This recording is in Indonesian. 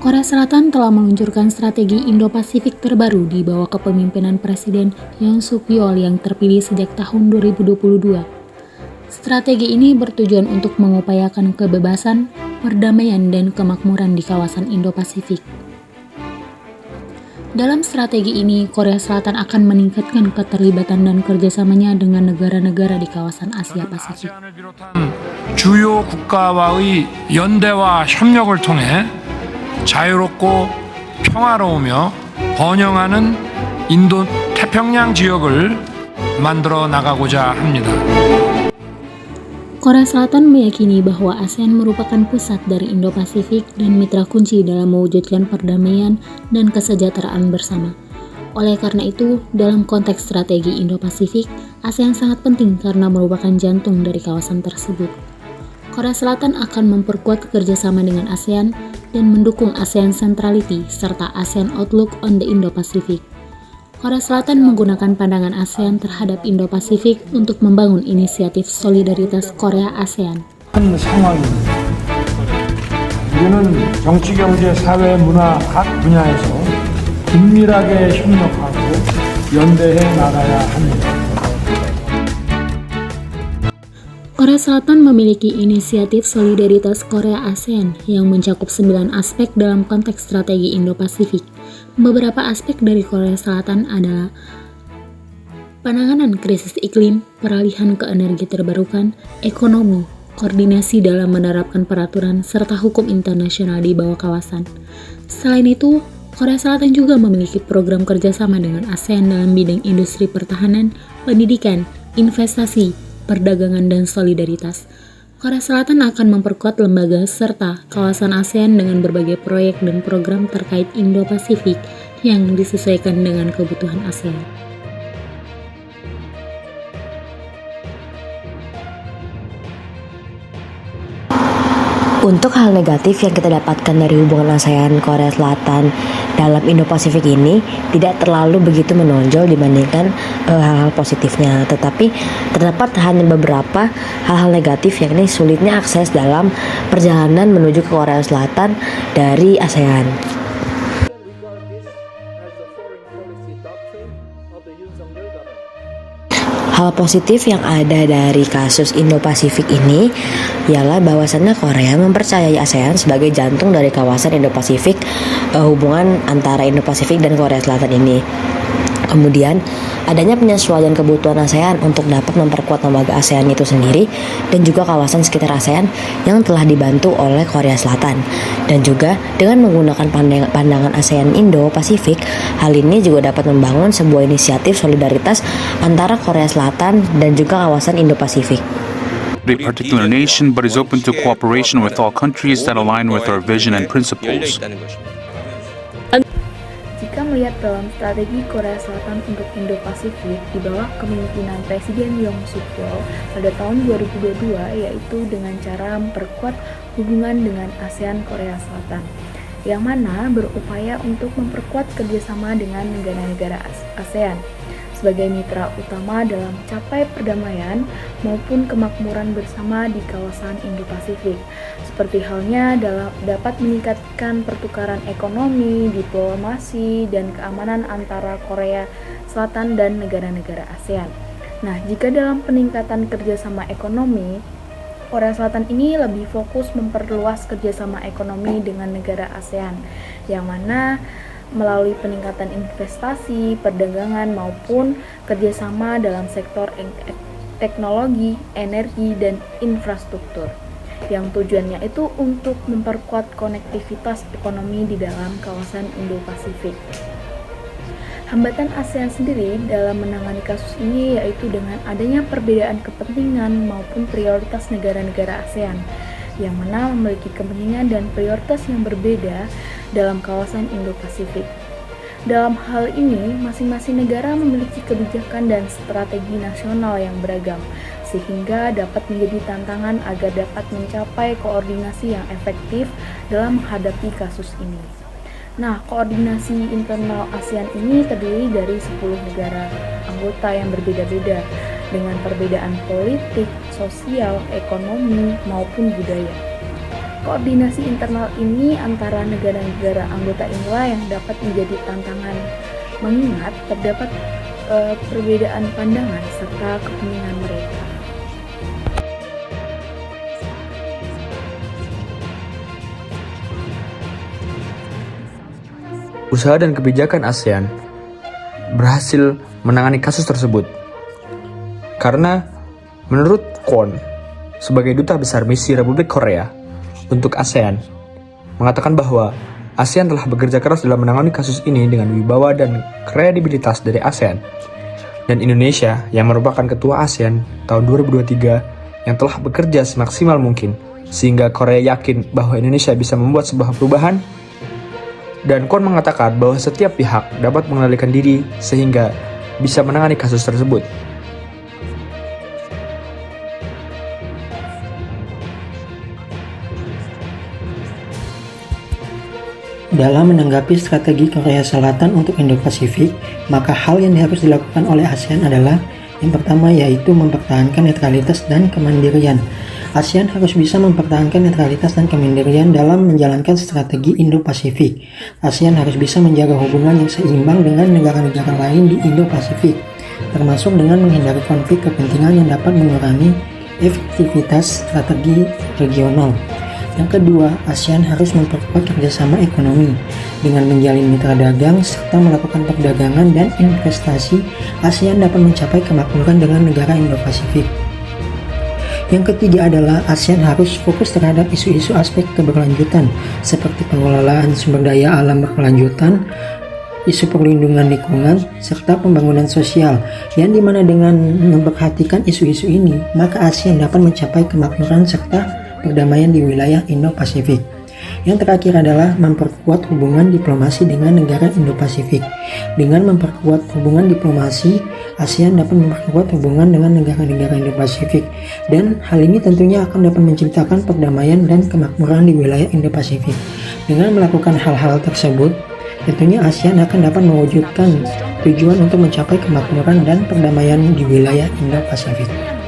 Korea Selatan telah meluncurkan strategi Indo-Pasifik terbaru di bawah kepemimpinan Presiden Yoon Suk Yeol yang terpilih sejak tahun 2022. Strategi ini bertujuan untuk mengupayakan kebebasan, perdamaian, dan kemakmuran di kawasan Indo-Pasifik. Dalam strategi ini, Korea Selatan akan meningkatkan keterlibatan dan kerjasamanya dengan negara-negara di kawasan Asia Pasifik. 주요 국가와의 연대와 협력을 통해 자유롭고 평화로우며 번영하는 인도 태평양 지역을 만들어 나가고자 합니다. Korea Selatan meyakini bahwa ASEAN merupakan pusat dari Indo-Pasifik dan mitra kunci dalam mewujudkan perdamaian dan kesejahteraan bersama. Oleh karena itu, dalam konteks strategi Indo-Pasifik, ASEAN sangat penting karena merupakan jantung dari kawasan tersebut. Korea Selatan akan memperkuat kerjasama dengan ASEAN dan mendukung ASEAN Centrality serta ASEAN Outlook on the Indo-Pacific. Korea Selatan menggunakan pandangan ASEAN terhadap Indo-Pasifik untuk membangun inisiatif solidaritas Korea-ASEAN. 큰 상황입니다. 우리는 정치, 경제, 사회, 문화 각 분야에서 긴밀하게 협력하고 연대해 나가야 합니다. Korea Selatan memiliki inisiatif solidaritas Korea-ASEAN yang mencakup 9 aspek dalam konteks strategi Indo-Pasifik. Beberapa aspek dari Korea Selatan adalah penanganan krisis iklim, peralihan ke energi terbarukan, ekonomi, koordinasi dalam menerapkan peraturan, serta hukum internasional di bawah kawasan. Selain itu, Korea Selatan juga memiliki program kerjasama dengan ASEAN dalam bidang industri pertahanan, pendidikan, investasi, perdagangan, dan solidaritas. Korea Selatan akan memperkuat lembaga serta kawasan ASEAN dengan berbagai proyek dan program terkait Indo-Pasifik yang disesuaikan dengan kebutuhan ASEAN. Untuk hal negatif yang kita dapatkan dari hubungan ASEAN Korea Selatan dalam Indo-Pasifik ini tidak terlalu begitu menonjol dibandingkan hal-hal positifnya, tetapi terdapat hanya beberapa hal-hal negatif, yakni sulitnya akses dalam perjalanan menuju ke Korea Selatan dari ASEAN. Hal positif yang ada dari kasus Indo-Pasifik ini ialah bahwasannya Korea mempercayai ASEAN sebagai jantung dari kawasan Indo-Pasifik, hubungan antara Indo-Pasifik dan Korea Selatan ini. Kemudian, adanya penyesuaian kebutuhan ASEAN untuk dapat memperkuat lembaga ASEAN itu sendiri dan juga kawasan sekitar ASEAN yang telah dibantu oleh Korea Selatan. Dan juga dengan menggunakan pandangan ASEAN Indo-Pasifik, hal ini juga dapat membangun sebuah inisiatif solidaritas antara Korea Selatan dan juga kawasan Indo-Pasifik. A particular nation, but is open to cooperation with all countries that align with our vision and principles. Jika melihat dalam strategi Korea Selatan untuk Indo-Pasifik di bawah kepemimpinan Presiden Yoon Suk Yeol pada tahun 2022, yaitu dengan cara memperkuat hubungan dengan ASEAN Korea Selatan, yang mana berupaya untuk memperkuat kerjasama dengan negara-negara ASEAN sebagai mitra utama dalam mencapai perdamaian maupun kemakmuran bersama di kawasan Indo-Pasifik. Seperti halnya dapat meningkatkan pertukaran ekonomi, diplomasi, dan keamanan antara Korea Selatan dan negara-negara ASEAN. Nah, jika dalam peningkatan kerjasama ekonomi, Korea Selatan ini lebih fokus memperluas kerjasama ekonomi dengan negara ASEAN, yang mana melalui peningkatan investasi, perdagangan, maupun kerjasama dalam sektor teknologi, energi, dan infrastruktur, yang tujuannya itu untuk memperkuat konektivitas ekonomi di dalam kawasan Indo-Pasifik. Hambatan ASEAN sendiri dalam menangani kasus ini yaitu dengan adanya perbedaan kepentingan maupun prioritas negara-negara ASEAN, yang mana memiliki kepentingan dan prioritas yang berbeda dalam kawasan Indo-Pasifik. Dalam hal ini, masing-masing negara memiliki kebijakan dan strategi nasional yang beragam, sehingga dapat menjadi tantangan agar dapat mencapai koordinasi yang efektif dalam menghadapi kasus ini. Nah, koordinasi internal ASEAN ini terdiri dari 10 negara anggota yang berbeda-beda, dengan perbedaan politik, sosial, ekonomi, maupun budaya. Koordinasi internal ini antara negara-negara anggota inilah yang dapat menjadi tantangan, mengingat terdapat perbedaan pandangan serta kepentingan mereka. Usaha dan kebijakan ASEAN berhasil menangani kasus tersebut. Karena menurut Kwon, sebagai Duta Besar Misi Republik Korea untuk ASEAN, mengatakan bahwa ASEAN telah bekerja keras dalam menangani kasus ini dengan wibawa dan kredibilitas dari ASEAN. Dan Indonesia yang merupakan Ketua ASEAN tahun 2023 yang telah bekerja semaksimal mungkin, sehingga Korea yakin bahwa Indonesia bisa membuat sebuah perubahan. Dan Kwon mengatakan bahwa setiap pihak dapat mengendalikan diri sehingga bisa menangani kasus tersebut. Dalam menanggapi strategi Korea Selatan untuk Indo-Pasifik, maka hal yang harus dilakukan oleh ASEAN adalah yang pertama yaitu mempertahankan netralitas dan kemandirian. ASEAN harus bisa mempertahankan netralitas dan kemandirian dalam menjalankan strategi Indo-Pasifik. ASEAN harus bisa menjaga hubungan yang seimbang dengan negara-negara lain di Indo-Pasifik, termasuk dengan menghindari konflik kepentingan yang dapat mengurangi efektivitas strategi regional. Yang kedua, ASEAN harus memperkuat kerjasama ekonomi. Dengan menjalin mitra dagang serta melakukan perdagangan dan investasi, ASEAN dapat mencapai kemakmuran dengan negara Indo-Pasifik. Yang ketiga adalah ASEAN harus fokus terhadap isu-isu aspek keberlanjutan seperti pengelolaan sumber daya alam berkelanjutan, isu perlindungan lingkungan, serta pembangunan sosial, yang dimana dengan memperhatikan isu-isu ini, maka ASEAN dapat mencapai kemakmuran serta perdamaian di wilayah Indo-Pasifik. Yang terakhir adalah memperkuat hubungan diplomasi dengan negara Indo-Pasifik. Dengan memperkuat hubungan diplomasi, ASEAN dapat memperkuat hubungan dengan negara-negara Indo-Pasifik, dan hal ini tentunya akan dapat menciptakan perdamaian dan kemakmuran di wilayah Indo-Pasifik. Dengan melakukan hal-hal tersebut, tentunya ASEAN akan dapat mewujudkan tujuan untuk mencapai kemakmuran dan perdamaian di wilayah Indo-Pasifik.